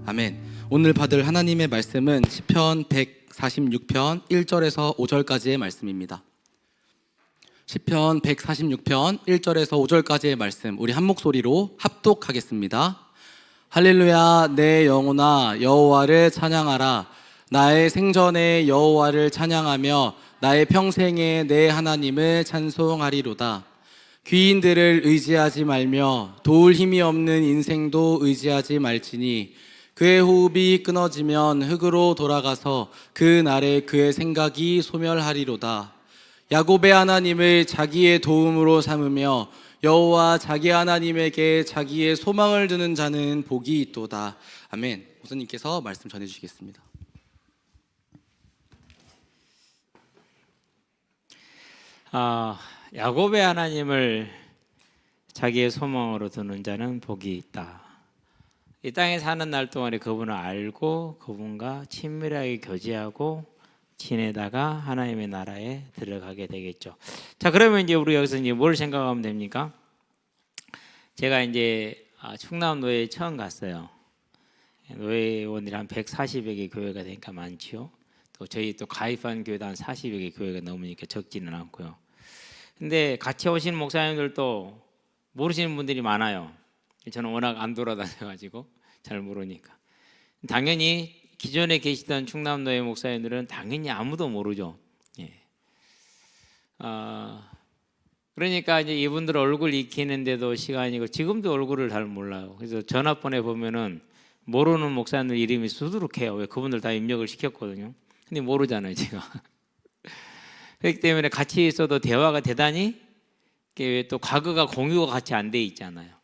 아멘. 오늘 받을 하나님의 말씀은 시편 146편 1절에서 5절까지의 말씀입니다. 시편 146편 1절에서 5절까지의 말씀 우리 한 목소리로 합독하겠습니다. 할렐루야, 내 영혼아 여호와를 찬양하라. 나의 생전에 여호와를 찬양하며 나의 평생에 내 하나님을 찬송하리로다. 귀인들을 의지하지 말며 도울 힘이 없는 인생도 의지하지 말지니 그의 호흡이 끊어지면 흙으로 돌아가서 그 날에 그의 생각이 소멸하리로다. 야곱의 하나님을 자기의 도움으로 삼으며 여호와 자기 하나님에게 자기의 소망을 두는 자는 복이 있도다. 아멘. 목사님께서 말씀 전해주시겠습니다. 야곱의 하나님을 자기의 소망으로 두는 자는 복이 있다. 이 땅에 사는 날 동안에 그분을 알고 그분과 친밀하게 교제하고 지내다가 하나님의 나라에 들어가게 되겠죠. 자, 그러면 이제 우리 여기서 이제 뭘 생각하면 됩니까? 제가 이제 충남 노예에 처음 갔어요. 노예원이 한 140여 개 교회가 되니까 많지요. 또 저희 또 가입한 교회도 한 40여 개 교회가 넘으니까 적지는 않고요. 근데 같이 오신 목사님들도 모르시는 분들이 많아요. 저는 워낙 안 돌아다녀가지고 잘 모르니까. 당연히 기존에 계시던 충남노예 목사님들은 당연히 아무도 모르죠. 예. 그러니까 이제 이분들 얼굴 익히는데도 시간이고 지금도 얼굴을 잘 몰라요. 그래서 전화번에 보면은 모르는 목사님들 이름이 수두룩해요. 왜 그분들 다 입력을 시켰거든요. 근데 모르잖아요, 제가. 그렇기 때문에 같이 있어도 대화가 대단히 또 과거가 공유가 같이 안 돼 있잖아요.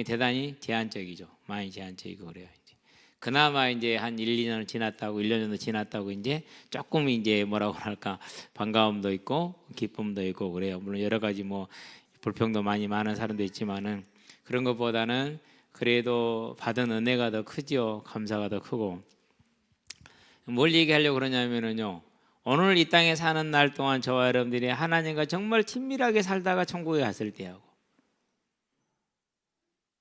대단히 제한적이죠. 많이 제한적이고 그래요. 이제. 그나마 이제 한 1, 2년을 지났다고 1년 정도 지났다고 이제 조금 이제 뭐라고 할까 반가움도 있고 기쁨도 있고 그래요. 물론 여러 가지 뭐 불평도 많은 사람도 있지만은 그런 것보다는 그래도 받은 은혜가 더 크지요. 감사가 더 크고. 뭘 얘기하려고 그러냐면은요. 오늘 이 땅에 사는 날 동안 저와 여러분들이 하나님과 정말 친밀하게 살다가 천국에 갔을 때하고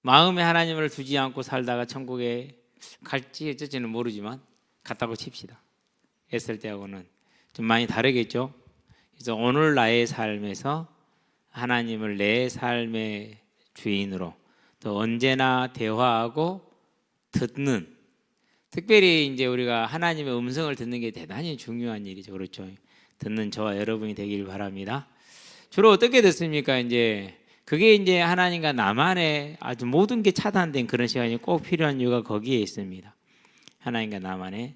마음에 하나님을 두지 않고 살다가 천국에 갈지 어쩔지는 모르지만 갔다고 칩시다. 했을 때하고는 좀 많이 다르겠죠. 그래서 오늘 나의 삶에서 하나님을 내 삶의 주인으로 또 언제나 대화하고 듣는, 특별히 이제 우리가 하나님의 음성을 듣는 게 대단히 중요한 일이죠. 그렇죠. 듣는 저와 여러분이 되길 바랍니다. 주로 어떻게 듣습니까? 이제 그게 이제 하나님과 나만의 아주 모든 게 차단된 그런 시간이 꼭 필요한 이유가 거기에 있습니다. 하나님과 나만의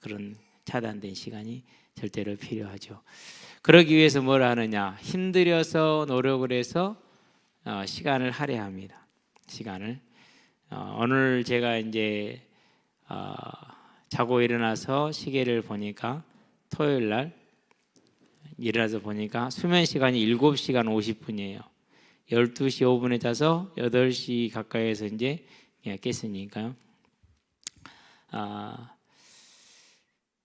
그런 차단된 시간이 절대로 필요하죠. 그러기 위해서 뭘 하느냐? 힘들여서 노력을 해서 시간을 할애합니다. 시간을 오늘 제가 이제 자고 일어나서 시계를 보니까 토요일 날 일어나서 보니까 수면 시간이 7시간 50분이에요. 12시 5분에 자서 8시 가까이에서 이제 깼으니까요.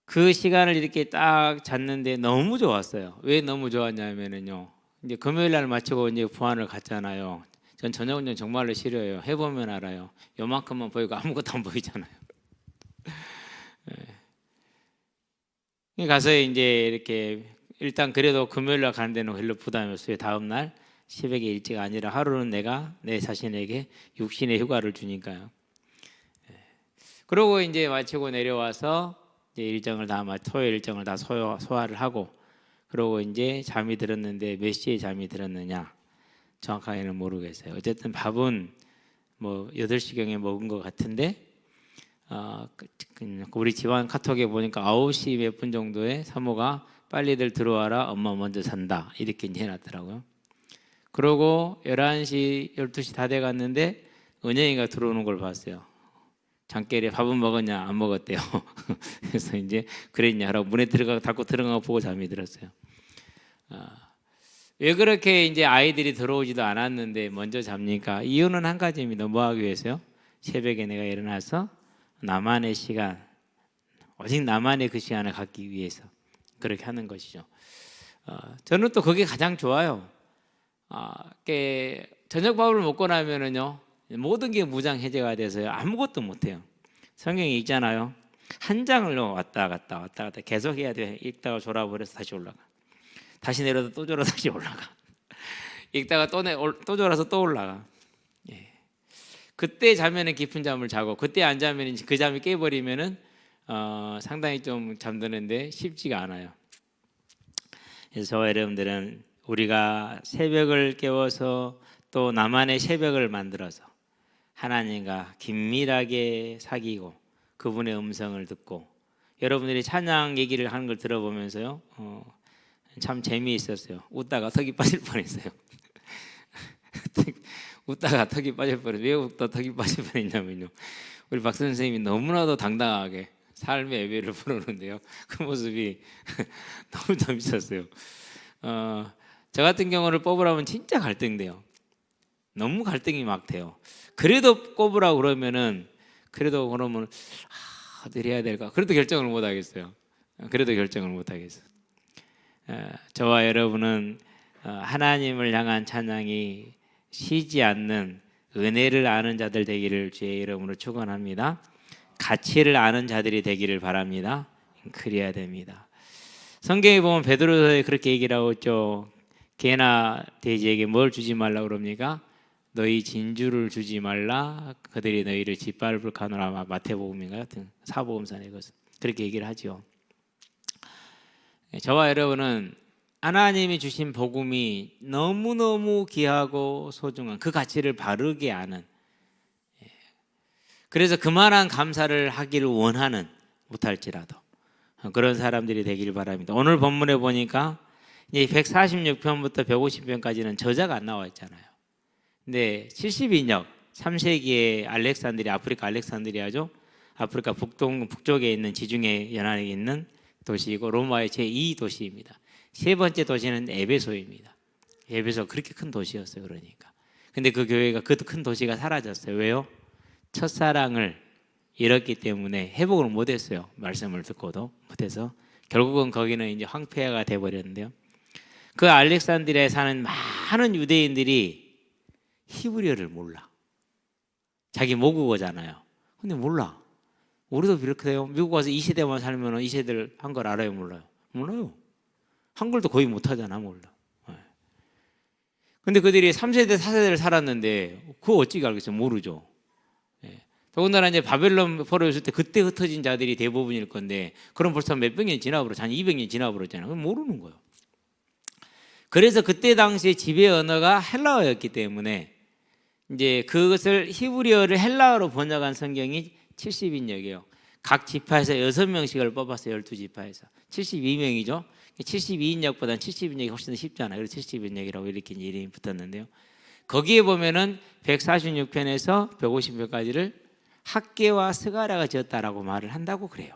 그 시간을 이렇게 딱 잤는데 너무 좋았어요. 왜 너무 좋았냐면은요. 이제 금요일 날 마치고 이제 부안을 갔잖아요. 전 저녁 운전 정말로 싫어해요. 해보면 알아요. 요만큼만 보이고 아무것도 안 보이잖아요. 가서 이제 이렇게 일단 그래도 금요일 날 가는 데는 별로 부담이 없어요. 다음 날 새벽에 일찍 아니라 하루는 내가 내 자신에게 육신의 휴가를 주니까요. 그러고 이제 마치고 내려와서 이제 일정을 다 토요일 일정을 다 소화를 하고 그러고 이제 잠이 들었는데 몇 시에 잠이 들었느냐 정확하게는 모르겠어요. 어쨌든 밥은 뭐 8시경에 먹은 것 같은데 우리 집안 카톡에 보니까 9시 몇 분 정도에 사모가 빨리들 들어와라 엄마 먼저 잔다 이렇게 이제 해놨더라고요. 그러고 11시 12시 다 돼갔는데 은영이가 들어오는 걸 봤어요. 잠결에 밥은 먹었냐 안 먹었대요. 그래서 이제 그랬냐라고 문에 닫고 들어가고 보고 잠이 들었어요. 왜 그렇게 이제 아이들이 들어오지도 않았는데 먼저 잡니까? 이유는 한 가지입니다. 뭐 하기 위해서요? 새벽에 내가 일어나서 나만의 시간, 오직 나만의 그 시간을 갖기 위해서 그렇게 하는 것이죠. 저는 또 그게 가장 좋아요. 저녁밥을 먹고 나면은요 모든 게 무장 해제가 돼서요 아무것도 못해요. 성경이 있잖아요. 한 장을 왔다 갔다 계속 해야 돼. 읽다가 졸아버려서 다시 올라가. 다시 내려도 또 졸아 다시 올라가. 읽다가 또 졸아서 또 올라가. 예. 그때 자면은 깊은 잠을 자고 그때 안 자면 그 잠이 깨버리면은 상당히 좀 잠드는데 쉽지가 않아요. 그래서 저와 여러분들은 우리가 새벽을 깨워서 또 나만의 새벽을 만들어서 하나님과 긴밀하게 사귀고 그분의 음성을 듣고 여러분들이 찬양 얘기를 하는 걸 들어보면서요 참 재미있었어요. 웃다가 턱이 빠질 뻔했어요. 웃다가 턱이 빠질 뻔했어요. 왜 웃다 턱이 빠질 뻔했냐면요, 우리 박 선생님이 너무나도 당당하게 삶의 예배를 부르는데요, 그 모습이 너무 재밌었어요. 저 같은 경우를 뽑으라면 진짜 갈등돼요. 너무 갈등이 막 돼요. 그래도 꼽으라고 그러면은 어떻게 해야 될까? 그래도 결정을 못 하겠어요. 저와 여러분은 하나님을 향한 찬양이 쉬지 않는 은혜를 아는 자들 되기를 주의 이름으로 축원합니다. 가치를 아는 자들이 되기를 바랍니다. 그래야 됩니다. 성경에 보면 베드로서에 그렇게 얘기를 하고 있죠. 개나 돼지에게 뭘 주지 말라 그럽니까? 너희 진주를 주지 말라. 그들이 너희를 짓밟을 가노라. 마태복음인가 같은 사복음서에 그렇게 얘기를 하죠. 저와 여러분은 하나님이 주신 복음이 너무너무 귀하고 소중한 그 가치를 바르게 아는, 그래서 그만한 감사를 하기를 원하는, 못할지라도 그런 사람들이 되기를 바랍니다. 오늘 본문에 보니까 이제 146편부터 150편까지는 저자가 안 나와 있잖아요. 근데 72역 3세기에 아프리카 알렉산드리아죠. 아프리카 북쪽에 있는 지중해 연안에 있는 도시이고 로마의 제2 도시입니다. 세 번째 도시는 에베소입니다. 에베소 그렇게 큰 도시였어요. 그러니까. 근데 그 교회가 그 큰 도시가 사라졌어요. 왜요? 첫사랑을 잃었기 때문에 회복을 못했어요. 말씀을 듣고도 못해서 결국은 거기는 이제 황폐화가 돼버렸는데요. 그 알렉산드리아에 사는 많은 유대인들이 히브리어를 몰라. 자기 모국어잖아요. 근데 몰라. 우리도 그렇게요. 미국 와서 2세대만 살면 2세대를 한글 알아요, 몰라요? 몰라요. 한글도 거의 못하잖아, 몰라. 근데 그들이 3세대, 4세대를 살았는데 그거 어찌 알겠어요? 모르죠. 더군다나 이제 바벨론 포로였을 때 그때 흩어진 자들이 대부분일 건데 그럼 벌써 몇백 년 지나버렸잖아. 200년 지나버렸잖아. 그럼 모르는 거예요. 그래서 그때 당시에 지배 언어가 헬라어였기 때문에 이제 그것을 히브리어를 헬라어로 번역한 성경이 70인역이에요. 각 지파에서 6명씩을 뽑았어요. 12지파에서 72명이죠. 72인역보다는 70인역이 훨씬 더 쉽잖아요. 그래서 70인역이라고 이렇게 이름이 붙었는데요. 거기에 보면은 146편에서 150편까지를 학개와 스가랴가 지었다라고 말을 한다고 그래요.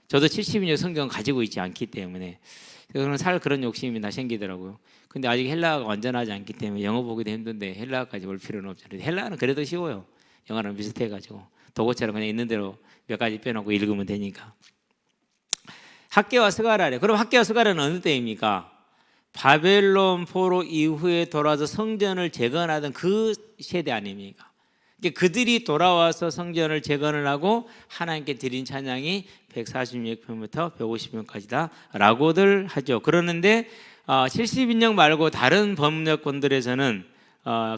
저도 70인역 성경 가지고 있지 않기 때문에 저는 살 그런 욕심이 나 생기더라고요. 근데 아직 헬라어가 완전하지 않기 때문에 영어 보기도 힘든데 헬라어까지 볼 필요는 없잖아요. 헬라어는 그래도 쉬워요. 영어랑 비슷해가지고 도구처럼 그냥 있는 대로 몇 가지 빼놓고 읽으면 되니까. 학개와 스가랴래. 그럼 학개와 스가랴는 어느 때입니까? 바벨론 포로 이후에 돌아와서 성전을 재건하던 그 세대 아닙니까? 그들이 돌아와서 성전을 재건을 하고 하나님께 드린 찬양이 146편부터 150편까지다 라고들 하죠. 그러는데 70인역 말고 다른 번역본들에서는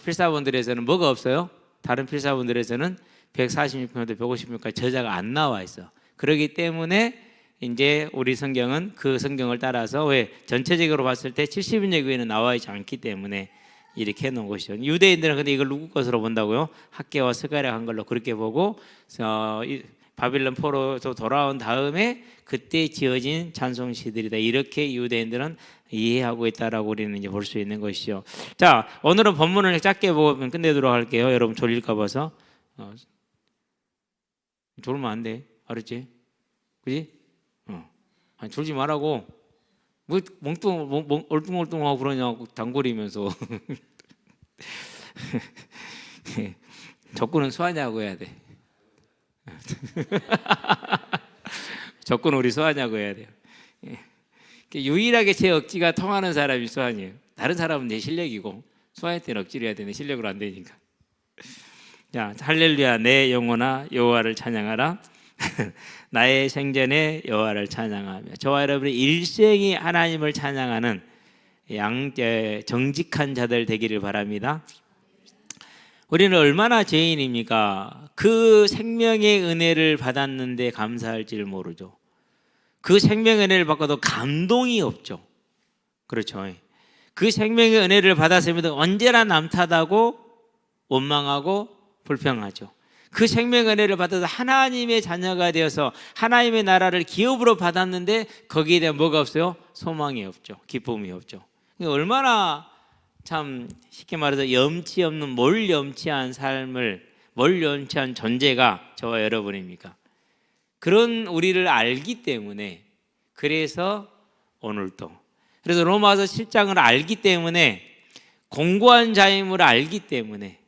필사본들에서는 뭐가 없어요? 다른 필사본들에서는 146편부터 150편까지 저자가 안 나와 있어. 그렇기 때문에 이제 우리 성경은 그 성경을 따라서 왜 전체적으로 봤을 때 70인역 외에는 나와 있지 않기 때문에 이렇게 해놓은 것이죠. 유대인들은 근데 이걸 누구 것으로 본다고요? 학개와 스가랴 한 걸로 그렇게 보고 바빌론 포로에서 돌아온 다음에 그때 지어진 찬송시들이다. 이렇게 유대인들은 이해하고 있다라고 우리는 이제 볼 수 있는 것이죠. 자, 오늘은 본문을 짧게 보고 끝내도록 할게요. 여러분 졸릴까 봐서 졸으면 안 돼. 알았지? 그지? 아니, 졸지 말라고. 뭐 얼뚱얼뚱하고 그러냐고 단골이면서. 적군은 수하냐고 해야 돼. 적군은 우리 수하냐고 해야 돼요. 유일하게 제 억지가 통하는 사람이 수환이에요. 다른 사람은 내 실력이고 수환할 때는 억지를 해야 되는데 실력으로 안 되니까. 자, 할렐루야 내 영혼아 여호와를 찬양하라. 나의 생전에 여호와를 찬양하며. 저와 여러분의 일생이 하나님을 찬양하는 정직한 자들 되기를 바랍니다. 우리는 얼마나 죄인입니까? 그 생명의 은혜를 받았는데 감사할지를 모르죠. 그 생명의 은혜를 받고도 감동이 없죠. 그렇죠. 그 생명의 은혜를 받았음에도 언제나 남탓하고 원망하고 불평하죠. 그 생명의 은혜를 받아서 하나님의 자녀가 되어서 하나님의 나라를 기업으로 받았는데 거기에 대한 뭐가 없어요? 소망이 없죠. 기쁨이 없죠. 얼마나 참 쉽게 말해서 염치 없는 몰 염치한 삶을, 몰 염치한 존재가 저와 여러분입니까? 그런 우리를 알기 때문에, 그래서 오늘도, 그래서 로마서 7장을 알기 때문에, 공고한 자임을 알기 때문에,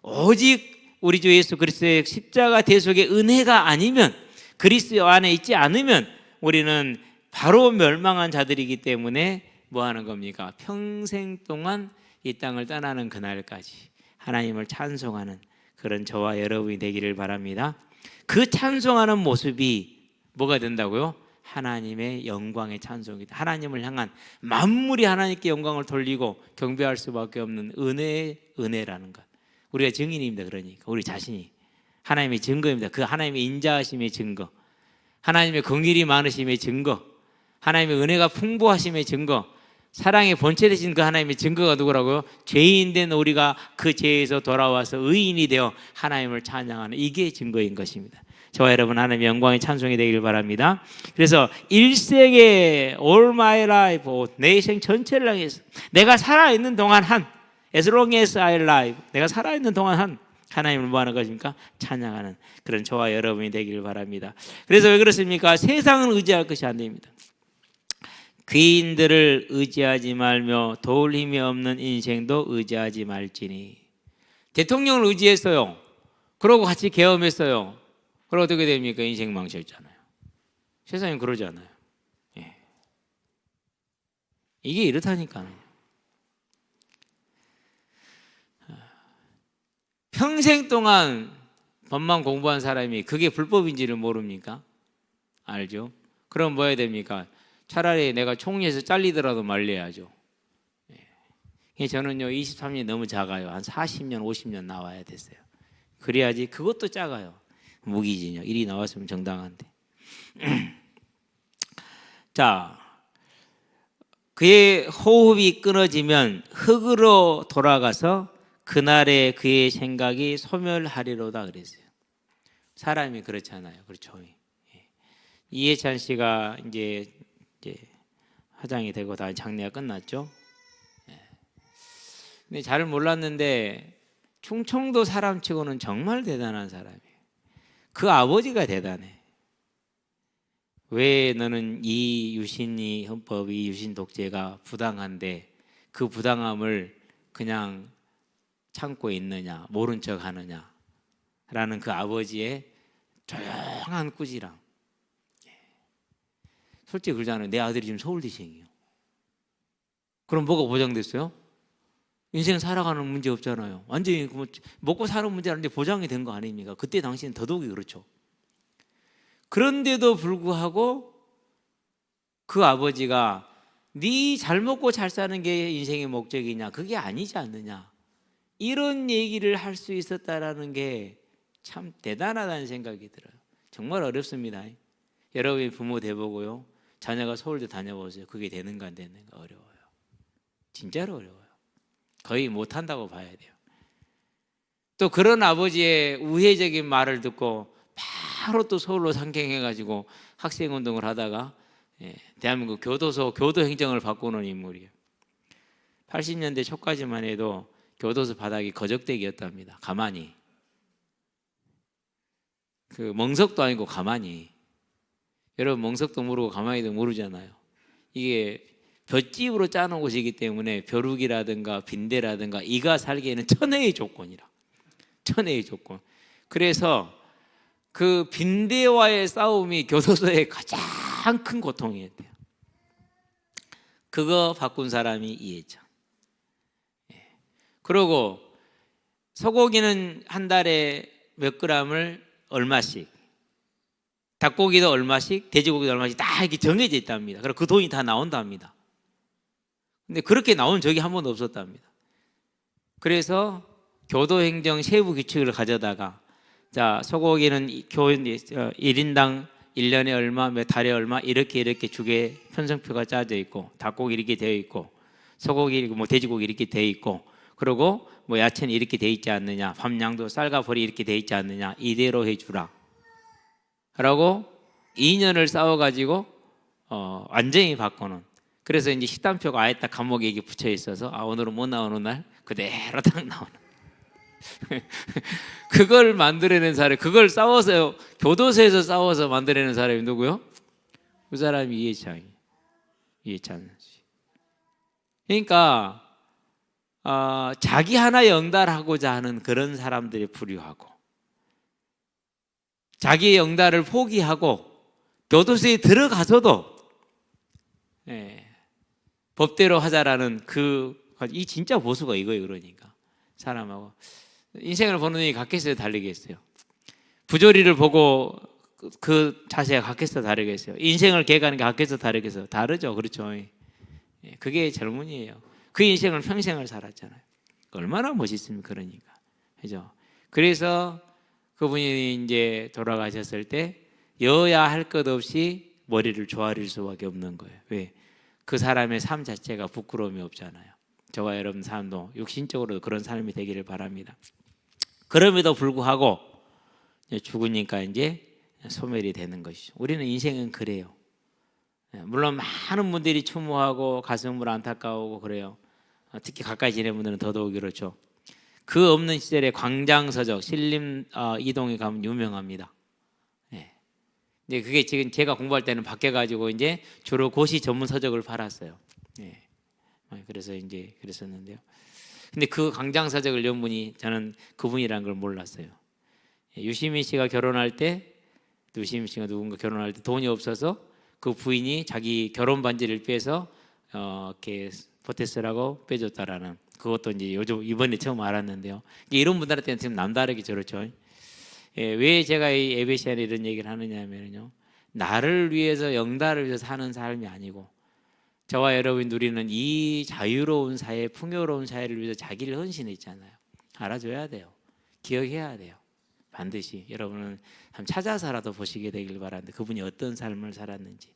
오직 우리 주 예수 그리스도의 십자가 대속의 은혜가 아니면, 그리스도 안에 있지 않으면 우리는 바로 멸망한 자들이기 때문에 뭐 하는 겁니까? 평생 동안 이 땅을 떠나는 그날까지 하나님을 찬송하는 그런 저와 여러분이 되기를 바랍니다. 그 찬송하는 모습이 뭐가 된다고요? 하나님의 영광의 찬송이다. 하나님을 향한, 만물이 하나님께 영광을 돌리고 경배할 수밖에 없는 은혜의 은혜라는 것. 우리가 증인입니다. 그러니까 우리 자신이 하나님의 증거입니다. 그 하나님의 인자하심의 증거, 하나님의 긍휼이 많으심의 증거, 하나님의 은혜가 풍부하심의 증거, 사랑의 본체 되신 그 하나님의 증거가 누구라고요? 죄인 된 우리가 그 죄에서 돌아와서 의인이 되어 하나님을 찬양하는, 이게 증거인 것입니다. 저와 여러분 하나님의 영광의 찬송이 되길 바랍니다. 그래서 일생에 all my life, 내 인생 전체를 향해서 내가 살아있는 동안 한, as long as I live, 내가 살아있는 동안 한 하나님을 뭐 하는 것입니까? 찬양하는 그런 저와 여러분이 되길 바랍니다. 그래서 왜 그렇습니까? 세상을 의지할 것이 안 됩니다. 귀인들을 의지하지 말며 도울 힘이 없는 인생도 의지하지 말지니. 대통령을 의지했어요. 그러고 같이 계엄했어요. 그럼 어떻게 됩니까? 인생 망쳤잖아요. 세상엔 그러지 않아요. 예. 이게 이렇다니까요. 평생 동안 법만 공부한 사람이 그게 불법인지를 모릅니까? 알죠? 그럼 뭐 해야 됩니까? 차라리 내가 총리에서 잘리더라도 말려야죠. 예. 저는요 23년이 너무 작아요. 한 40년 50년 나와야 됐어요. 그래야지. 그것도 작아요. 무기징역 1이 나왔으면 정당한데. 자, 그의 호흡이 끊어지면 흙으로 돌아가서 그날에 그의 생각이 소멸하리로다 그랬어요. 사람이 그렇잖아요. 그렇죠. 예. 이해찬 씨가 이제 화장이 되고 다 장례가 끝났죠. 예. 근데 잘 몰랐는데 충청도 사람치고는 정말 대단한 사람이에요. 그 아버지가 대단해. 왜 너는 이 유신이 헌법, 이 유신 독재가 부당한데 그 부당함을 그냥 참고 있느냐, 모른 척 하느냐 라는 그 아버지의 조용한 꾸지람. 솔직히 그러잖아요. 내 아들이 지금 서울대생이에요. 그럼 뭐가 보장됐어요? 인생 살아가는 문제 없잖아요. 완전히 먹고 사는 문제라는데 보장이 된 거 아닙니까? 그때 당시엔 더더욱이 그렇죠. 그런데도 불구하고 그 아버지가 네 잘 먹고 잘 사는 게 인생의 목적이냐? 그게 아니지 않느냐? 이런 얘기를 할 수 있었다라는 게 참 대단하다는 생각이 들어요. 정말 어렵습니다. 여러분이 부모 돼보고요. 자녀가 서울대 다녀보세요. 그게 되는가 안 되는가 어려워요. 진짜로 어려워요. 거의 못한다고 봐야 돼요. 또 그런 아버지의 우회적인 말을 듣고 바로 또 서울로 상경해가지고 학생운동을 하다가 대한민국 교도소 교도행정을 바꾸는 인물이에요. 80년대 초까지만 해도 교도소 바닥이 거적대기였답니다. 가만히. 그 멍석도 아니고 가만히. 여러분 멍석도 모르고 가만히도 모르잖아요. 이게 볏짚으로 짜놓은 곳이기 때문에 벼룩이라든가 빈대라든가 이가 살기에는 천혜의 조건이라. 천혜의 조건. 그래서 그 빈대와의 싸움이 교도소의 가장 큰 고통이었대요. 그거 바꾼 사람이 이해찬. 그리고 소고기는 한 달에 몇 그램을 얼마씩, 닭고기도 얼마씩, 돼지고기도 얼마씩 다 이렇게 정해져 있답니다. 그래서 그 돈이 다 나온답니다. 근데 그렇게 나온 적이 한 번도 없었답니다. 그래서 교도행정 세부 규칙을 가져다가, 자, 소고기는 1인당 1년에 얼마, 몇 달에 얼마, 이렇게 주게 편성표가 짜져 있고, 닭고기 이렇게 되어 있고, 소고기, 뭐 돼지고기 이렇게 되어 있고, 그리고 뭐 야채는 이렇게 되어 있지 않느냐, 밤양도 쌀과 벌이 이렇게 되어 있지 않느냐, 이대로 해주라 라고 2년을 싸워가지고 완전히 바꾸는. 그래서 이제 식단표가 아예 딱 감옥에 이게 붙여 있어서, 아, 오늘은 못 나오는 날 그대로 딱 나오는. 그걸 만들어낸 사람, 그걸 싸워서 교도소에서 싸워서 만들어낸 사람이 누구요? 그 사람이 이해찬 씨. 그러니까 자기 하나 영달하고자 하는 그런 사람들이 불효하고, 자기의 영달을 포기하고 교도소에 들어가서도 법대로 하자라는 이 진짜 보수가 이거예요. 그러니까 사람하고 인생을 보는 눈이 각겠어요, 다르겠어요? 부조리를 보고 그 자세가 각겠어, 다르겠어요? 인생을 계획하는 게 각겠어, 다르겠어요? 다르죠. 그렇죠. 그게 젊은이에요. 그 인생을 평생을 살았잖아요. 얼마나 멋있습니까? 그러니까. 그죠? 그래서 그분이 이제 돌아가셨을 때 여야 할 것 없이 머리를 조아릴 수밖에 없는 거예요. 왜? 그 사람의 삶 자체가 부끄러움이 없잖아요. 저와 여러분 삶도 육신적으로 그런 삶이 되기를 바랍니다. 그럼에도 불구하고 죽으니까 이제 소멸이 되는 것이죠. 우리는 인생은 그래요. 물론 많은 분들이 추모하고 가슴으로 안타까워하고 그래요. 특히 가까이 지내는 분들은 더더욱 그렇죠. 그 없는 시절에 광장서적 신림 이동에 가면 유명합니다. 이제 그게 지금 제가 공부할 때는 바뀌어가지고 이제 주로 고시 전문 서적을 팔았어요. 그래서 이제 그랬었는데요. 근데 그 광장서적을 연 분이, 저는 그분이라는 걸 몰랐어요. 유시민 씨가 결혼할 때, 유시민 씨가 누군가 결혼할 때 돈이 없어서 그 부인이 자기 결혼 반지를 빼서 이렇게 포테스라고 빼줬다라는, 그것도 이제 요즘 이번에 처음 알았는데요. 이런 분들한테는 지금 남다르게 저렇죠. 왜 제가 이 에베시안에 이런 얘기를 하느냐면요, 나를 위해서, 영달을 위해서 사는 삶이 아니고 저와 여러분이 누리는 이 자유로운 사회, 풍요로운 사회를 위해서 자기를 헌신했잖아요. 알아줘야 돼요. 기억해야 돼요. 반드시 여러분은 한번 찾아서라도 보시게 되길 바라는데, 그분이 어떤 삶을 살았는지.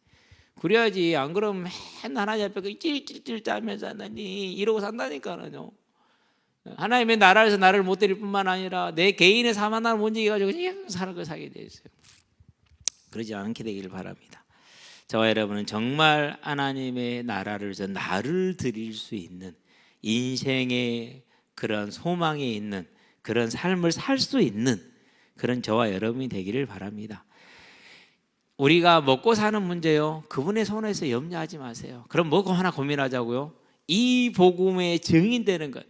그래야지, 안 그러면 맨날 하나님 앞에 찔찔찔 짜면서 하나니 이러고 산다니까요. 하나님의 나라에서 나를 못 드릴 뿐만 아니라 내 개인의 삶 하나를 못 이겨가지고 그냥 살게 돼 있어요. 그러지 않게 되기를 바랍니다. 저와 여러분은 정말 하나님의 나라를 위해서 나를 드릴 수 있는, 인생의 그런 소망에 있는 그런 삶을 살 수 있는 그런 저와 여러분이 되기를 바랍니다. 우리가 먹고 사는 문제요, 그분의 손에서 염려하지 마세요. 그럼 뭐고 하나 고민하자고요? 이 복음의 증인되는 것,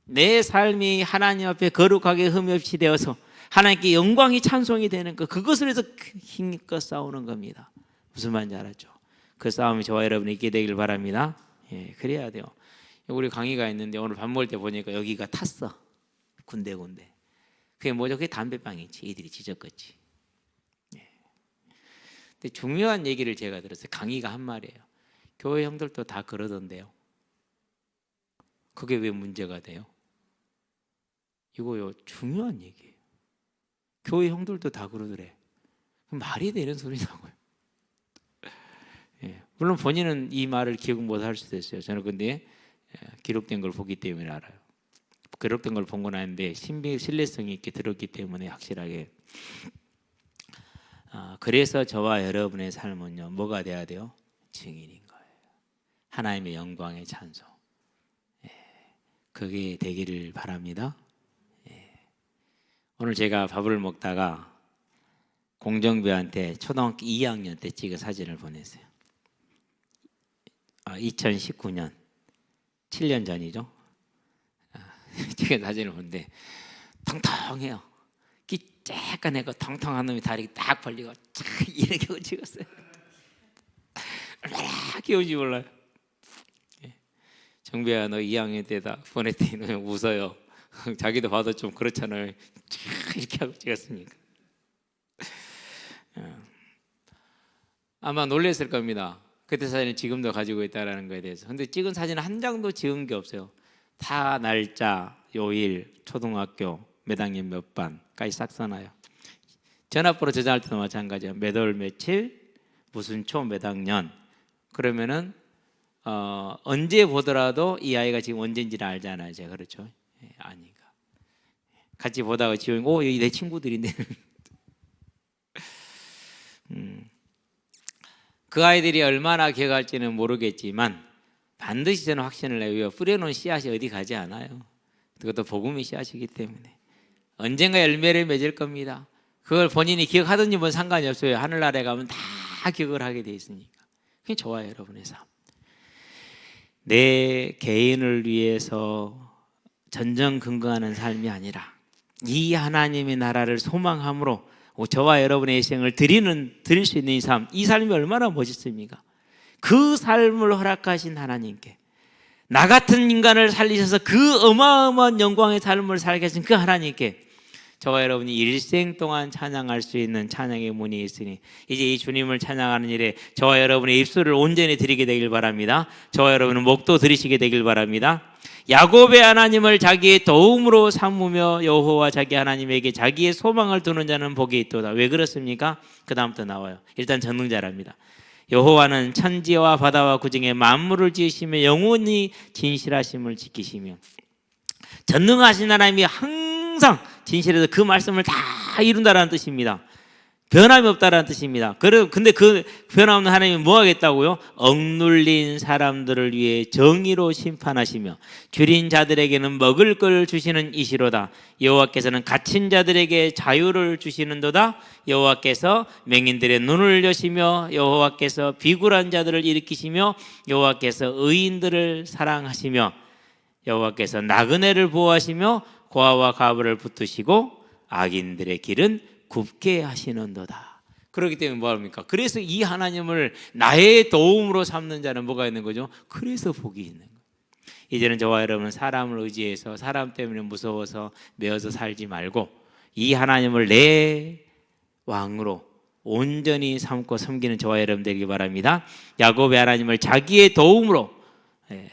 내 삶이 하나님 앞에 거룩하게 흠이 없이 되어서 하나님께 영광이 찬송이 되는 것, 그것을 위해서 힘껏 싸우는 겁니다. 무슨 말인지 알았죠? 그 싸움이 저와 여러분이 있게 되길 바랍니다. 그래야 돼요. 우리 강의가 있는데 오늘 밥 먹을 때 보니까 여기가 탔어. 군데군데. 그게 뭐죠? 그게 담배빵이지. 애들이 지적거지. 근데 중요한 얘기를 제가 들었어요. 강의가 한 말이에요. 교회 형들도 다 그러던데요. 그게 왜 문제가 돼요? 이거요, 중요한 얘기예요. 교회 형들도 다 그러더래. 말이 되는 소리냐고요. 물론 본인은 이 말을 기억 못할 수도 있어요. 저는 근데 기록된 걸 보기 때문에 알아요. 기록된 걸 본 건 아닌데 신뢰성이 있게 들었기 때문에 확실하게. 그래서 저와 여러분의 삶은요, 뭐가 돼야 돼요? 증인인 거예요. 하나님의 영광의 찬송. 그게 되기를 바랍니다. 오늘 제가 밥을 먹다가 공정부한테 초등학교 2학년 때 찍은 사진을 보냈어요. 2019년 7년 전이죠. 찍은 사진을 보는데 통통해요. 키 쬐깐해고 통통한 놈이 다리 딱 벌리고 이렇게 찍었어요. 얼마나 귀여운지 몰라요. 정비야, 너 2학년 때다 보냈더니 너 웃어요. 자기도 봐도 좀 그렇잖아요. 이렇게 하고 찍었으니까. 아마 놀랐을 겁니다. 그때 사진을 지금도 가지고 있다는 거에 대해서. 근데 찍은 사진 한 장도 지은 게 없어요. 다 날짜, 요일, 초등학교, 몇 학년 몇 반까지 싹 써놔요. 전화번호 저장할 때도 마찬가지예요. 몇 월 며칠, 무슨 초 몇 학년. 그러면은 언제 보더라도 이 아이가 지금 언제인지를 알잖아요. 제가 그렇죠? 아니까. 같이 보다가 지금 여기 내 친구들인데. 그 아이들이 얼마나 기억할지는 모르겠지만 반드시 저는 확신을 내요. 뿌려놓은 씨앗이 어디 가지 않아요. 그것도 복음의 씨앗이기 때문에 언젠가 열매를 맺을 겁니다. 그걸 본인이 기억하든지 뭐 상관이 없어요. 하늘나라에 가면 다 기억을 하게 돼 있으니까. 그게 좋아요, 여러분의 삶. 내 개인을 위해서 전전긍긍하는 삶이 아니라 이 하나님의 나라를 소망함으로 저와 여러분의 인생을 드릴 수 있는 이 삶이 얼마나 멋있습니까? 그 삶을 허락하신 하나님께, 나 같은 인간을 살리셔서 그 어마어마한 영광의 삶을 살게 하신 그 하나님께 저와 여러분이 일생 동안 찬양할 수 있는 찬양의 문이 있으니 이제 이 주님을 찬양하는 일에 저와 여러분의 입술을 온전히 드리게 되길 바랍니다. 저와 여러분은 목도 들이시게 되길 바랍니다. 야곱의 하나님을 자기의 도움으로 삼으며 여호와 자기 하나님에게 자기의 소망을 두는 자는 복이 있도다. 왜 그렇습니까? 그 다음부터 나와요. 일단 전능자랍니다. 여호와는 천지와 바다와 그중에 만물을 지으시며 영원히 진실하심을 지키시며, 전능하신 하나님이 항상 진실해서 그 말씀을 다 이룬다라는 뜻입니다. 변함이 없다라는 뜻입니다. 근데 그 변함없는 하나님이 뭐 하겠다고요? 억눌린 사람들을 위해 정의로 심판하시며 줄인 자들에게는 먹을 걸 주시는 이시로다. 여호와께서는 갇힌 자들에게 자유를 주시는도다. 여호와께서 맹인들의 눈을 여시며 여호와께서 비굴한 자들을 일으키시며 여호와께서 의인들을 사랑하시며 여호와께서 나그네를 보호하시며 고아와 가부를 붙드시고 악인들의 길은 굽게 하시는도다. 그렇기 때문에 뭐합니까? 그래서 이 하나님을 나의 도움으로 삼는 자는 뭐가 있는 거죠? 그래서 복이 있는 거예요. 이제는 저와 여러분은 사람을 의지해서 사람 때문에 무서워서 매어서 살지 말고 이 하나님을 내 왕으로 온전히 삼고 섬기는 저와 여러분 되기 바랍니다. 야곱의 하나님을 자기의 도움으로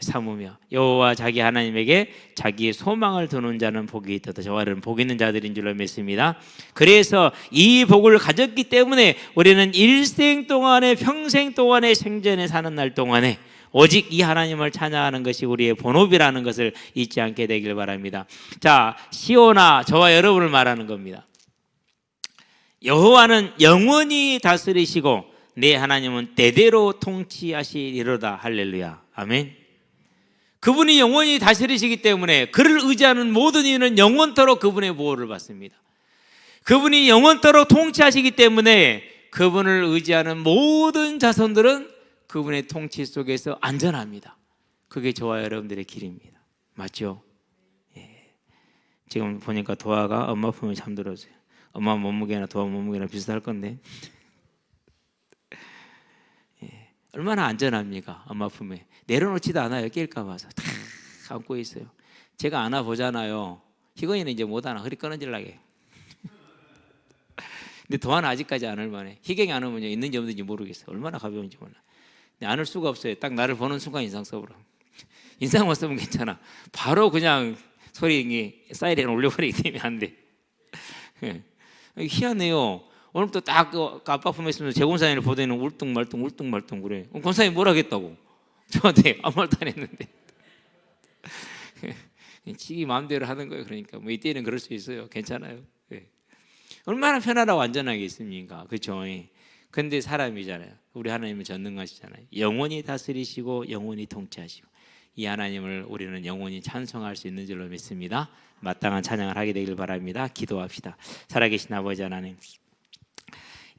삼으며 여호와 자기 하나님에게 자기의 소망을 두는 자는 복이 있다. 저와 여러분 복 있는 자들인 줄로 믿습니다. 그래서 이 복을 가졌기 때문에 우리는 일생 동안에 평생 동안에 생전에 사는 날 동안에 오직 이 하나님을 찬양하는 것이 우리의 본업이라는 것을 잊지 않게 되길 바랍니다. 자, 시오나 저와 여러분을 말하는 겁니다. 여호와는 영원히 다스리시고 내 하나님은 대대로 통치하시리로다. 할렐루야. 아멘. 그분이 영원히 다스리시기 때문에 그를 의지하는 모든 이는 영원토록 그분의 보호를 받습니다. 그분이 영원토록 통치하시기 때문에 그분을 의지하는 모든 자손들은 그분의 통치 속에서 안전합니다. 그게 저와 여러분들의 길입니다. 맞죠? 예. 지금 보니까 도화가 엄마 품에 잠들었어요. 엄마 몸무게나 도화 몸무게나 비슷할 건데 얼마나 안전합니까? 엄마 품에 내려놓지도 않아요. 깰까 봐서 다 안고 있어요. 제가 안아보잖아요. 희건이는 이제 못 안아. 허리 끊어질라게. 근데 도화는 아직까지 안을 만해. 희경이 안으면 있는지 없는지 모르겠어요. 얼마나 가벼운지 몰라. 근데 안을 수가 없어요. 딱 나를 보는 순간 인상 써버려. 인상만 쓰면 괜찮아. 바로 그냥 소리 사이렌 올려버리기 때문에 안 돼. 희한해요. 오늘부터 딱 그 아빠 품에 있으면서 재공사인을 보더니 울뚱말뚱 그래. 권사님 뭘 하겠다고? 저한테 아무 말도 안 했는데. 지기 마음대로 하는 거예요. 그러니까 뭐 이때는 그럴 수 있어요. 괜찮아요. 네. 얼마나 편안하고 안전하게 있습니까? 그렇죠? 근데 사람이잖아요. 우리 하나님은 전능하시잖아요. 영원히 다스리시고 영원히 통치하시고 이 하나님을 우리는 영원히 찬송할 수 있는 줄로 믿습니다. 마땅한 찬양을 하게 되길 바랍니다. 기도합시다. 살아계신 아버지 하나님,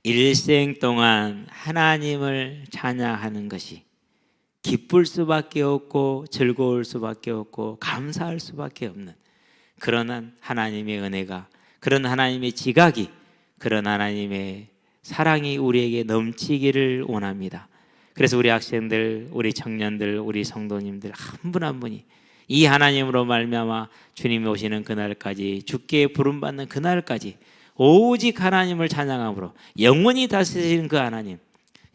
일생 동안 하나님을 찬양하는 것이 기쁠 수밖에 없고 즐거울 수밖에 없고 감사할 수밖에 없는 그런 하나님의 은혜가, 그런 하나님의 지각이, 그런 하나님의 사랑이 우리에게 넘치기를 원합니다. 그래서 우리 학생들, 우리 청년들, 우리 성도님들 한 분 한 분이 이 하나님으로 말미암아 주님이 오시는 그날까지, 주께 부름받는 그날까지 오직 하나님을 찬양함으로 영원히 다스리시는 그 하나님,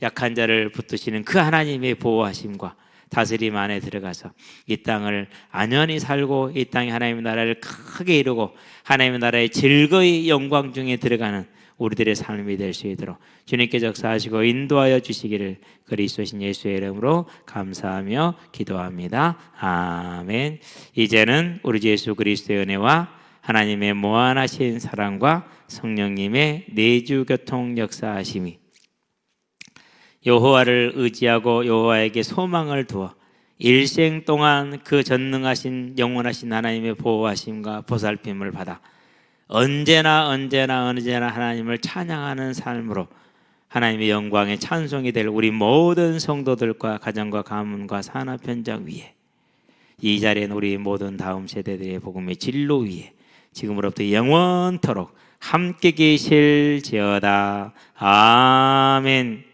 약한 자를 붙드시는 그 하나님의 보호하심과 다스림 안에 들어가서 이 땅을 안연히 살고 이 땅에 하나님의 나라를 크게 이루고 하나님의 나라의 즐거이 영광 중에 들어가는 우리들의 삶이 될 수 있도록 주님께 역사하시고 인도하여 주시기를 그리스도신 예수의 이름으로 감사하며 기도합니다. 아멘. 이제는 우리 주 예수 그리스도의 은혜와 하나님의 무한하신 사랑과 성령님의 내주 교통 역사하심이 여호와를 의지하고 여호와에게 소망을 두어 일생 동안 그 전능하신 영원하신 하나님의 보호하심과 보살핌을 받아 언제나 하나님을 찬양하는 삶으로 하나님의 영광의 찬송이 될 우리 모든 성도들과 가정과 가문과 산업 현장 위에, 이 자리에는 우리 모든 다음 세대들의 복음의 진로 위에 지금으로부터 영원토록 함께 계실지어다. 아멘.